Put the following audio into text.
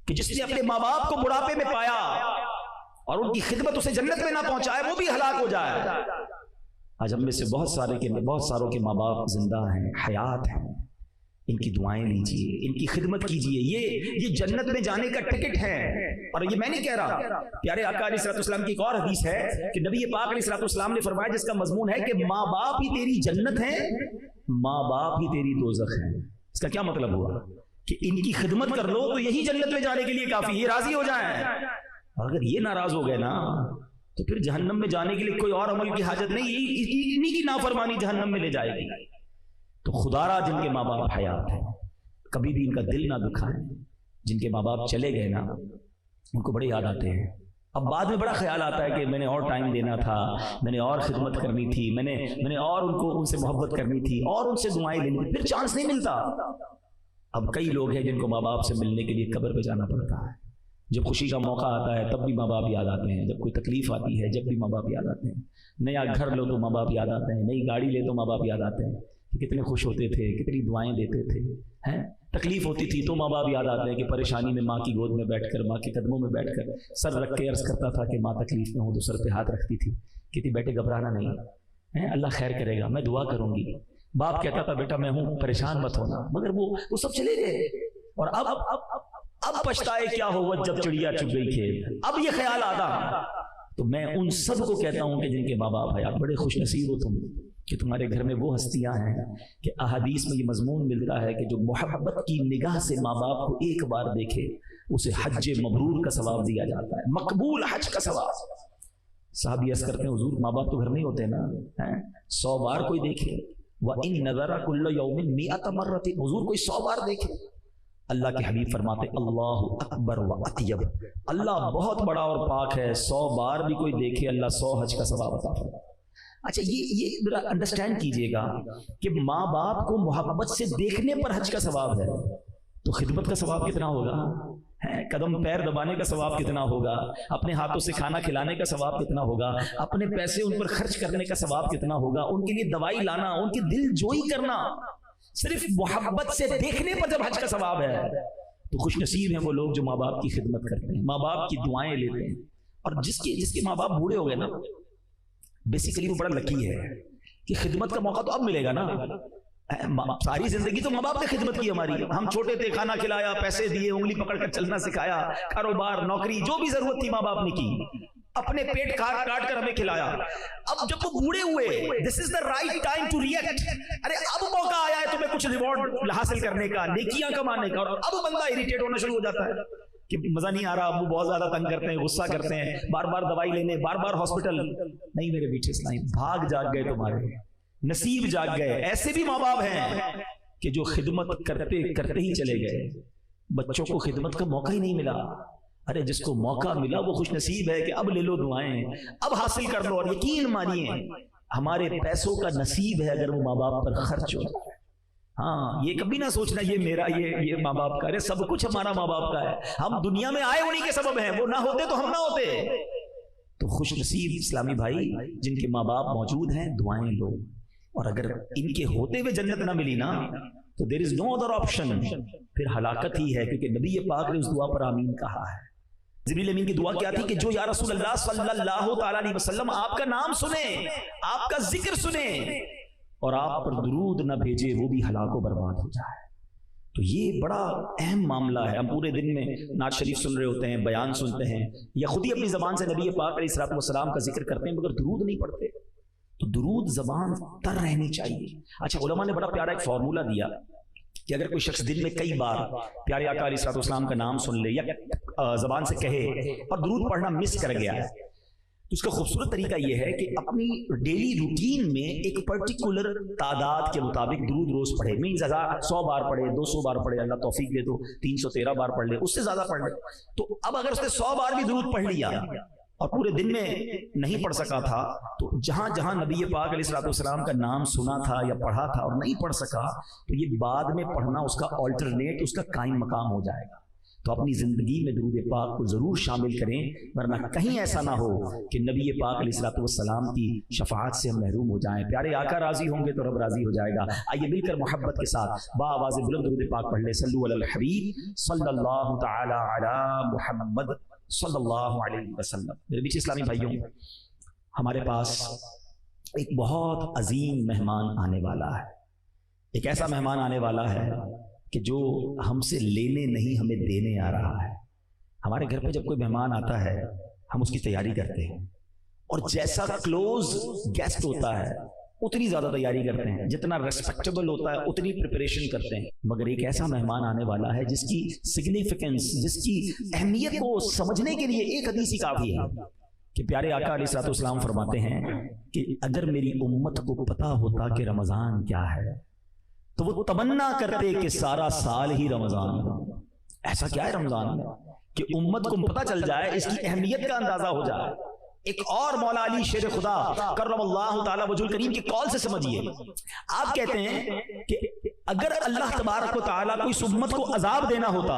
کہ جس نے اپنے ماں باپ کو بڑھاپے میں پایا اور ان کی خدمت اسے جنت میں نہ پہنچائے وہ بھی ہلاک ہو جائے۔ آج ہم میں سے بہت ساروں کے ماں باپ زندہ ہیں، حیات ہیں، ان کی دعائیں لیجئے، ان کی خدمت کیجئے، یہ جنت میں جانے کا ٹکٹ ہے۔ اور یہ میں نہیں کہہ رہا، پیارے آقا علیہ الصلوۃ والسلام کی ایک اور حدیث ہے کہ نبی پاک علیہ الصلوۃ والسلام نے فرمایا جس کا مضمون ہے کہ ماں باپ ہی تیری جنت ہیں، ماں باپ ہی تیری دوزخ ہیں۔ اس کا کیا مطلب ہوا کہ ان کی خدمت کر لو تو یہی جنت میں جانے کے لیے کافی، یہ راضی ہو جائیں۔ اور اگر یہ ناراض ہو گئے نا تو پھر جہنم میں جانے کے لیے کوئی اور عمل کی حاجت نہیں، انہی کی نافرمانی جہنم میں لے جائے گی۔ تو خدا را جن کے ماں باپ حیات ہیں کبھی بھی ان کا دل نہ دکھائیں۔ جن کے ماں باپ چلے گئے نا ان کو بڑے یاد آتے ہیں، اب بعد میں بڑا خیال آتا ہے کہ میں نے اور ٹائم دینا تھا، میں نے اور خدمت کرنی تھی، میں نے اور ان سے محبت کرنی تھی اور ان سے دعائیں لینی تھی، پھر چانس نہیں ملتا۔ اب کئی لوگ ہیں جن کو ماں باپ سے ملنے کے لیے قبر پہ جانا پڑتا ہے، جب خوشی کا موقع آتا ہے تب بھی ماں باپ یاد آتے ہیں، جب کوئی تکلیف آتی ہے جب بھی ماں باپ یاد آتے ہیں، نیا گھر لو تو ماں باپ یاد آتے ہیں، نئی گاڑی لے تو ماں باپ یاد آتے ہیں کہ کتنے خوش ہوتے تھے، کتنی دعائیں دیتے تھے، ہیں تکلیف ہوتی تھی تو ماں باپ یاد آتے ہیں کہ پریشانی میں ماں کی گود میں بیٹھ کر، ماں کے قدموں میں بیٹھ کر سر رکھ کے عرض کرتا تھا کہ ماں تکلیف میں ہوں تو سر پہ ہاتھ رکھتی تھی، کہتی بیٹے گھبرانا نہیں، اللہ خیر کرے گا، میں دعا کروں گی۔ باپ کہتا تھا بیٹا میں ہوں پریشان مت ہونا، مگر وہ سب چلے گئے۔ اور اب پچھتائے کیا ہوا جب چڑیا چگ گئی کھیت، اب یہ خیال آتا۔ تو میں ان سب کو کہتا ہوں کہ جن کے ماں باپ حیات، بڑے خوش نصیب ہو تم کہ تمہارے گھر میں وہ ہستیاں ہیں کہ احادیث میں یہ مضمون ملتا ہے کہ جو محبت کی نگاہ سے ماں باپ کو ایک بار دیکھے اسے حج مبرور کا ثواب دیا جاتا ہے، مقبول حج کا ثواب۔ صحابی عرض کرتے ہیں حضور ماں باپ تو گھر میں ہی ہوتے نا، 100 بار کوئی دیکھے، وَإِن نَظَرَ كُلَّ يَوْمٍ 100 مرة، حضور کوئی 100 بار دیکھے۔ اللہ کے حبیب فرماتے اللہ اکبر و اطیب، اللہ بہت بڑا اور پاک ہے، 100 بار بھی کوئی دیکھے اللہ 100 حج کا ثواب عطا فرمائے۔ اچھا یہ انڈرسٹینڈ کیجئے گا کہ ماں باپ کو محبت سے دیکھنے پر حج کا ثواب ہے تو خدمت کا ثواب کتنا ہوگا، قدم پیر دبانے کا ثواب کتنا ہوگا، اپنے ہاتھوں سے کھانا کھلانے کا ثواب کتنا ہوگا، اپنے پیسے ان پر خرچ کرنے کا ثواب کتنا ہوگا، ان کے لیے دوائی لانا، ان کی دل جوئی کرنا، صرف محبت سے دیکھنے پر جب حج کا ثواب ہے تو خوش نصیب ہیں وہ لوگ جو ماں باپ کی خدمت کرتے ہیں، ماں باپ کی دعائیں لیتے ہیں۔ اور جس کے ماں باپ بوڑھے ہو گئے نا بیسیکلی وہ بڑا لکی ہے کہ خدمت کا موقع تو اب ملے گا نا، ساری زندگی تو ماں باپ نے خدمت کی ہماری، ہم چھوٹے تھے کھانا کھلایا، پیسے دیے، انگلی پکڑ کر چلنا سکھایا، کاروبار نوکری جو بھی ضرورت تھی ماں باپ نے کی، اپنے پیٹ کاٹ کر ہمیں کھلایا۔ اب جب وہ بوڑھے ہوئے this is the right time to react, ارے اب موقع آیا ہے تمہیں کچھ ریوارڈ حاصل کرنے کا، نیکیاں کمانے کا، اور اب بندہ اریٹیٹ ہونا شروع ہو جاتا ہے کہ مزہ نہیں آ رہا، ابو بہت زیادہ تنگ کرتے ہیں، غصہ کرتے ہیں، بار بار دوائی لینے، بار بار ہاسپٹل۔ نہیں میرے بیٹے اسلام بھاگ جاگ گئے تمہارے، نصیب جاگ گئے۔ ایسے بھی ماں باپ ہیں کہ جو خدمت کرتے ہی چلے گئے، بچوں کو خدمت کا موقع ہی نہیں ملا۔ ارے جس کو موقع ملا وہ خوش نصیب ہے کہ اب لے لو دعائیں، اب حاصل کر لو۔ اور یقین مانیے ہمارے پیسوں کا نصیب ہے اگر وہ ماں باپ پر خرچ ہو جائے۔ ہاں یہ کبھی نہ سوچنا یہ میرا، یہ ماں باپ کا ہے، سب کچھ ہمارا ماں باپ کا ہے، ہم دنیا میں آئے انہی کے سبب ہیں، وہ نہ ہوتے تو ہم نہ ہوتے۔ تو خوش نصیب اسلامی بھائی جن کے ماں باپ موجود ہیں، دعائیں لو، اور اگر ان کے ہوتے ہوئے جنت نہ ملی نا تو there is no other option، پھر ہلاکت ہی ہے، کیونکہ نبی پاک نے اس دعا پر آمین کہا ہے۔ جبریل امین کی دعا کیا تھی کہ جو یا رسول اللہ صلی اللہ تعالیٰ علیہ وسلم آپ کا نام سنیں، آپ کا ذکر سنیں اور آپ پر درود نہ بھیجے وہ بھی ہلاک و برباد ہو جائے۔ تو یہ بڑا اہم معاملہ ہے۔ ہم پورے دن میں نعت شریف سن رہے ہوتے ہیں، بیان سنتے ہیں، یا خود ہی اپنی زبان سے نبی پاک علیہ الصلوۃ والسلام کا ذکر کرتے ہیں، مگر درود نہیں پڑھتے۔ تو درود زبان تر رہنی چاہیے۔ اچھا علماء نے بڑا پیارا ایک فارمولہ دیا کہ اگر کوئی شخص دن میں کئی بار پیارے آقا علیہ الصلوۃ والسلام کا نام سن لے یا زبان سے کہے اور درود پڑھنا مس کر گیا ہے، تو اس کا خوبصورت طریقہ یہ ہے کہ اپنی ڈیلی روٹین میں ایک پرٹیکولر تعداد کے مطابق درود روز پڑھے، مینز 100 بار پڑھے، 200 بار پڑھے، اللہ توفیق دے تو 313 بار پڑھ لے، اس سے زیادہ پڑھ لے۔ تو اب اگر اس نے 100 بار بھی درود پڑھ لیا اور پورے دن میں نہیں پڑھ سکا تھا، تو جہاں جہاں نبی پاک علیہ الصلوۃ والسلام کا نام سنا تھا یا پڑھا تھا اور نہیں پڑھ سکا، تو یہ بعد میں پڑھنا اس کا آلٹرنیٹ، اس کا قائم مقام ہو جائے گا۔ تو اپنی زندگی میں درود پاک کو ضرور شامل کریں، ورنہ کہیں ایسا نہ ہو کہ نبی پاک علیہ الصلوۃ والسلام کی شفاعت سے ہم محروم ہو جائیں۔ پیارے آقا راضی ہوں گے تو رب راضی ہو جائے گا۔ آئیے مل کر محبت کے ساتھ بآواز بلند درود پاک پڑھ لیں۔ صلو علی الحبیب صلی اللہ تعالی علی محمد صلی اللہ علیہ وسلم۔ میرے بیچ اسلامی بھائیوں، ہمارے پاس ایک بہت عظیم مہمان آنے والا ہے۔ ایک ایسا مہمان آنے والا ہے کہ جو ہم سے لینے نہیں ہمیں دینے آ رہا ہے۔ ہمارے گھر پہ جب کوئی مہمان آتا ہے ہم اس کی تیاری کرتے ہیں، اور جیسا کلوز گیسٹ ہوتا ہے اتنی زیادہ تیاری کرتے ہیں، جتنا ریسپیکٹیبل ہوتا ہے اتنی پریپریشن کرتے ہیں۔ مگر ایک ایسا مہمان آنے والا ہے جس کی سگنیفیکنس، جس کی اہمیت کو سمجھنے کے لیے ایک حدیث ہی کافی ہے کہ پیارے آقا علیہ الصلوۃ والسلام فرماتے ہیں کہ اگر میری امت کو پتا ہوتا کہ رمضان کیا ہے تو وہ تمنا کرتے کہ سارا سال ہی رمضان ہو۔ ایسا کیا ہے رمضان میں کہ امت کو پتہ چل جائے، اس کی اہمیت کا اندازہ ہو جائے۔ ایک اور مولا علی شیر خدا کرم اللہ تعالی وجہ الکریم کی قول سے سمجھیے۔ آپ کہتے ہیں کہ اگر اللہ تبارک و تعالیٰ کو اس امت کو عذاب دینا ہوتا